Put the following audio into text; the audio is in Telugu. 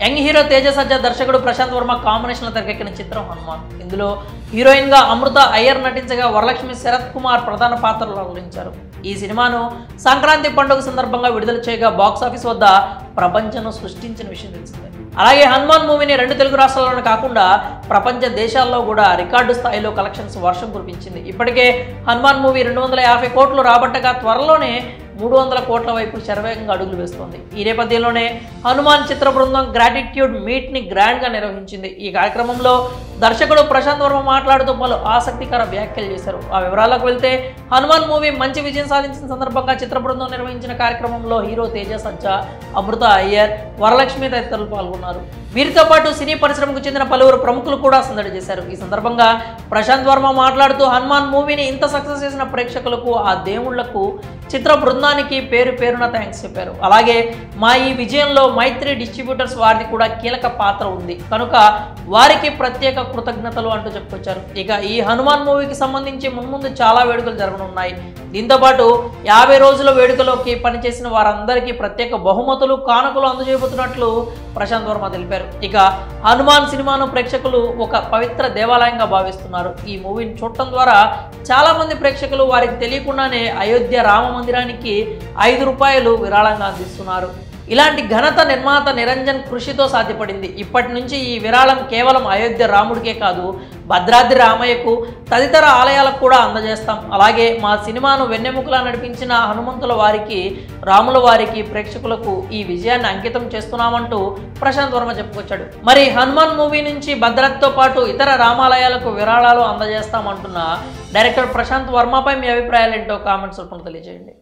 యంగ్ హీరో తేజ సజ్జా దర్శకుడు ప్రశాంత్ వర్మ కాంబినేషన్లో తెరకెక్కిన చిత్రం హనుమాన్. ఇందులో హీరోయిన్గా అమృత అయ్యర్ నటించగా వరలక్ష్మి శరత్ కుమార్ ప్రధాన పాత్రలు అలరించారు. ఈ సినిమాను సంక్రాంతి పండుగ సందర్భంగా విడుదల చేయగా బాక్సాఫీస్ వద్ద ప్రపంచంను సృష్టించిన విషయం తెలిసిందే. అలాగే హనుమాన్ మూవీని 2 తెలుగు రాష్ట్రాల్లోనే కాకుండా ప్రపంచ దేశాల్లో కూడా రికార్డు స్థాయిలో కలెక్షన్స్ వర్షం కురిపించింది. ఇప్పటికే హనుమాన్ మూవీ 250 కోట్లు రాబట్టగా త్వరలోనే 300 కోట్ల వైపు శరవేగంగా అడుగులు వేస్తోంది. ఈ నేపథ్యంలోనే హనుమాన్ చిత్ర బృందం గ్రాటిట్యూడ్ మీట్ని గ్రాండ్గా నిర్వహించింది. ఈ కార్యక్రమంలో దర్శకుడు ప్రశాంత్ వర్మ మాట్లాడుతూ పలు ఆసక్తికర వ్యాఖ్యలు చేశారు. ఆ వివరాలకు వెళ్తే హనుమాన్ మూవీ మంచి విజయం సాధించిన సందర్భంగా చిత్ర బృందం నిర్వహించిన కార్యక్రమంలో హీరో తేజ సజ్జా, అమృత అయ్యర్, వరలక్ష్మి తదితరులు పాల్గొన్నారు. వీరితో పాటు సినీ పరిశ్రమకు చెందిన పలువురు ప్రముఖులు కూడా సందడి చేశారు. ఈ సందర్భంగా ప్రశాంత్ వర్మ మాట్లాడుతూ హనుమాన్ మూవీని ఇంత సక్సెస్ చేసిన ప్రేక్షకులకు, ఆ దేవుళ్లకు, చిత్ర బృందానికి పేరు పేరున థ్యాంక్స్ చెప్పారు. అలాగే మా ఈ విజయంలో మైత్రి డిస్ట్రిబ్యూటర్స్ వారిది కూడా కీలక పాత్ర ఉంది కనుక వారికి ప్రత్యేక కృతజ్ఞతలు అంటూ చెప్పుకొచ్చారు. ఇక ఈ హనుమాన్ మూవీకి సంబంధించి మున్ముందు చాలా వేడుకలు జరగనున్నాయి. దీంతోపాటు 50 రోజుల వేడుకలోకి పనిచేసిన వారందరికీ ప్రత్యేక బహుమతులు, కానుకలు అందజేయబోతున్నట్లు ప్రశాంత్ వర్మ తెలిపారు. ఇక హనుమాన్ సినిమాను ప్రేక్షకులు ఒక పవిత్ర దేవాలయంగా భావిస్తున్నారు. ఈ మూవీని చూడటం ద్వారా చాలా మంది ప్రేక్షకులు వారికి తెలియకుండానే అయోధ్య రామ మందిరానికి ₹5 విరాళంగా అందిస్తున్నారు. ఇలాంటి ఘనత నిర్మాత నిరంజన్ కృషితో సాధ్యపడింది. ఇప్పటి నుంచి ఈ విరాళం కేవలం అయోధ్య రాముడికే కాదు, భద్రాద్రి రామయ్యకు, తదితర ఆలయాలకు కూడా అందజేస్తాం. అలాగే మా సినిమాను వెన్నెముకలా నడిపించిన హనుమంతుల వారికి, రాముల వారికి, ప్రేక్షకులకు ఈ విజయాన్ని అంకితం చేస్తున్నామంటూ ప్రశాంత్ వర్మ చెప్పుకొచ్చాడు. మరి హనుమాన్ మూవీ నుంచి భద్రాద్రితో పాటు ఇతర రామాలయాలకు విరాళాలు అందజేస్తామంటున్న డైరెక్టర్ ప్రశాంత్ వర్మపై మీ అభిప్రాయాలు ఏంటో కామెంట్స్ రూపంలో తెలియజేయండి.